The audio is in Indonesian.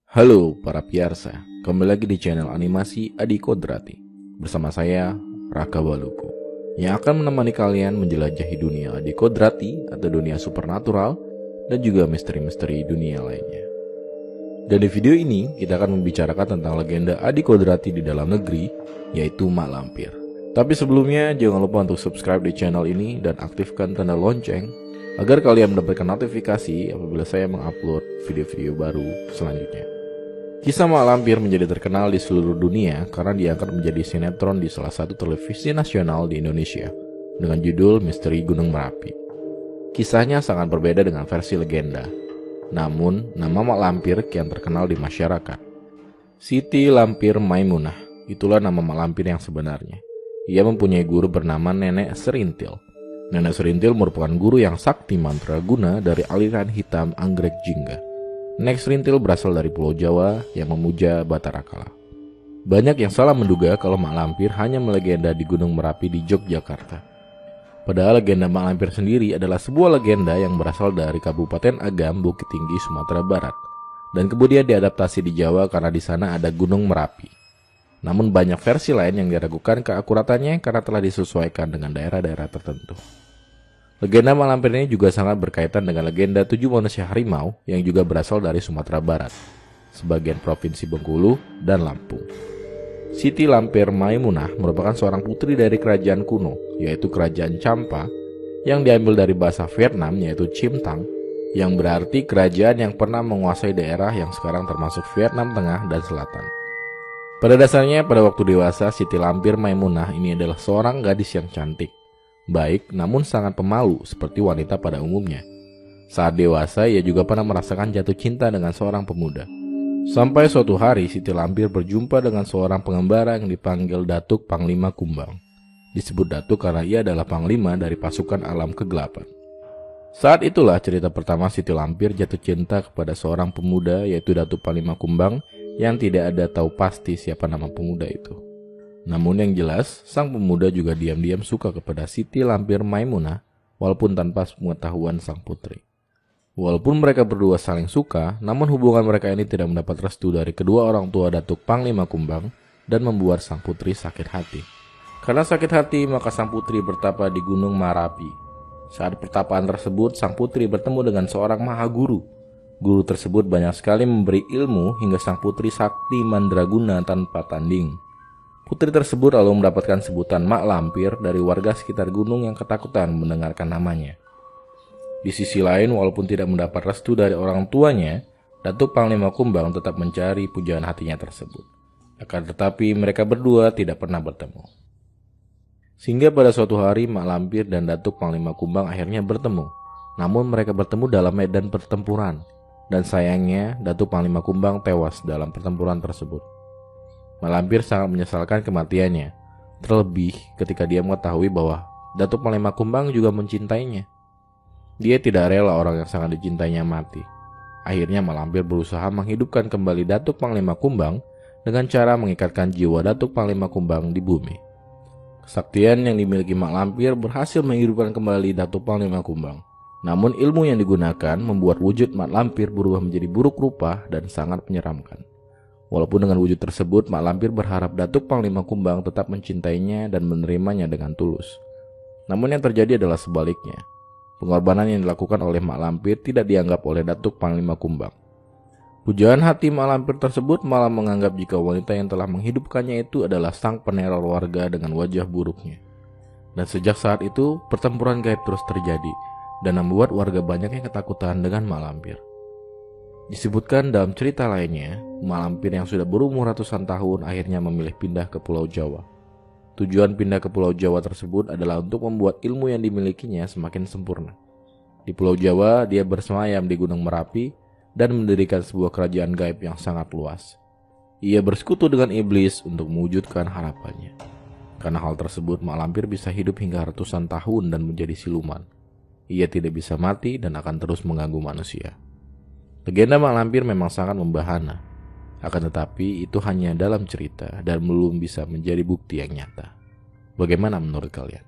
Halo para piarsa, kembali lagi di channel animasi Adi Kodrati. Bersama saya, Raka Waluku, yang akan menemani kalian menjelajahi dunia Adi Kodrati atau dunia supernatural dan juga misteri-misteri dunia lainnya. Dan di video ini, kita akan membicarakan tentang legenda Adi Kodrati di dalam negeri, yaitu Mak Lampir. Tapi sebelumnya, jangan lupa untuk subscribe di channel ini dan aktifkan tanda lonceng agar kalian mendapatkan notifikasi apabila saya mengupload video-video baru selanjutnya. Kisah Mak Lampir menjadi terkenal di seluruh dunia karena diangkat menjadi sinetron di salah satu televisi nasional di Indonesia dengan judul Misteri Gunung Merapi. Kisahnya sangat berbeda dengan versi legenda, namun nama Mak Lampir kian terkenal di masyarakat. Siti Lampir Maimunah, itulah nama Mak Lampir yang sebenarnya. Ia mempunyai guru bernama Nenek Serintil. Nenek Serintil merupakan guru yang sakti mantraguna dari aliran hitam Anggrek Jingga. Nenek Serintil berasal dari Pulau Jawa yang memuja Batara Kala. Banyak yang salah menduga kalau Mak Lampir hanya melegenda di Gunung Merapi di Yogyakarta. Padahal legenda Mak Lampir sendiri adalah sebuah legenda yang berasal dari Kabupaten Agam, Bukit Tinggi, Sumatera Barat, dan kemudian diadaptasi di Jawa karena di sana ada Gunung Merapi. Namun banyak versi lain yang diragukan keakuratannya karena telah disesuaikan dengan daerah-daerah tertentu. Legenda Mak Lampir ini juga sangat berkaitan dengan legenda 7 manusia harimau yang juga berasal dari Sumatera Barat, sebagian provinsi Bengkulu dan Lampung. Siti Lampir Maimunah merupakan seorang putri dari kerajaan kuno, yaitu kerajaan Champa, yang diambil dari bahasa Vietnam yaitu Chim Tang, yang berarti kerajaan yang pernah menguasai daerah yang sekarang termasuk Vietnam Tengah dan Selatan. Pada dasarnya, pada waktu dewasa, Siti Lampir Maimunah ini adalah seorang gadis yang cantik, baik namun sangat pemalu seperti wanita pada umumnya. Saat dewasa, ia juga pernah merasakan jatuh cinta dengan seorang pemuda. Sampai suatu hari, Siti Lampir berjumpa dengan seorang pengembara yang dipanggil Datuk Panglima Kumbang. Disebut Datuk karena ia adalah panglima dari pasukan alam kegelapan. Saat itulah cerita pertama Siti Lampir jatuh cinta kepada seorang pemuda, yaitu Datuk Panglima Kumbang, yang tidak ada tahu pasti siapa nama pemuda itu. Namun yang jelas, sang pemuda juga diam-diam suka kepada Siti Lampir Maimunah, walaupun tanpa pengetahuan sang putri. Walaupun mereka berdua saling suka, namun hubungan mereka ini tidak mendapat restu dari kedua orang tua Datuk Panglima Kumbang dan membuat sang putri sakit hati. Karena sakit hati, maka sang putri bertapa di Gunung Merapi. Saat pertapaan tersebut, sang putri bertemu dengan seorang mahaguru. Guru tersebut banyak sekali memberi ilmu hingga sang putri sakti mandraguna tanpa tanding. Putri tersebut lalu mendapatkan sebutan Mak Lampir dari warga sekitar gunung yang ketakutan mendengarkan namanya. Di sisi lain, walaupun tidak mendapat restu dari orang tuanya, Datuk Panglima Kumbang tetap mencari pujaan hatinya tersebut. Akan tetapi mereka berdua tidak pernah bertemu. Sehingga pada suatu hari Mak Lampir dan Datuk Panglima Kumbang akhirnya bertemu. Namun mereka bertemu dalam medan pertempuran. Dan sayangnya Datuk Panglima Kumbang tewas dalam pertempuran tersebut. Mak Lampir sangat menyesalkan kematiannya, terlebih ketika dia mengetahui bahwa Datuk Panglima Kumbang juga mencintainya. Dia tidak rela orang yang sangat dicintainya mati. Akhirnya Mak Lampir berusaha menghidupkan kembali Datuk Panglima Kumbang dengan cara mengikatkan jiwa Datuk Panglima Kumbang di bumi. Kesaktian yang dimiliki Mak Lampir berhasil menghidupkan kembali Datuk Panglima Kumbang. Namun ilmu yang digunakan membuat wujud Mak Lampir berubah menjadi buruk rupa dan sangat menyeramkan. Walaupun dengan wujud tersebut, Mak Lampir berharap Datuk Panglima Kumbang tetap mencintainya dan menerimanya dengan tulus. Namun yang terjadi adalah sebaliknya. Pengorbanan yang dilakukan oleh Mak Lampir tidak dianggap oleh Datuk Panglima Kumbang. Pujaan hati Mak Lampir tersebut malah menganggap jika wanita yang telah menghidupkannya itu adalah sang peneror warga dengan wajah buruknya. Dan sejak saat itu, pertempuran gaib terus terjadi dan membuat warga banyak yang ketakutan dengan Mak Lampir. Disebutkan dalam cerita lainnya, Mak Lampir yang sudah berumur ratusan tahun akhirnya memilih pindah ke Pulau Jawa. Tujuan pindah ke Pulau Jawa tersebut adalah untuk membuat ilmu yang dimilikinya semakin sempurna. Di Pulau Jawa, dia bersemayam di Gunung Merapi dan mendirikan sebuah kerajaan gaib yang sangat luas. Ia bersekutu dengan iblis untuk mewujudkan harapannya. Karena hal tersebut, Mak Lampir bisa hidup hingga ratusan tahun dan menjadi siluman. Ia tidak bisa mati dan akan terus mengganggu manusia. Legenda Mak Lampir memang sangat membahana. Akan tetapi itu hanya dalam cerita dan belum bisa menjadi bukti yang nyata. Bagaimana menurut kalian?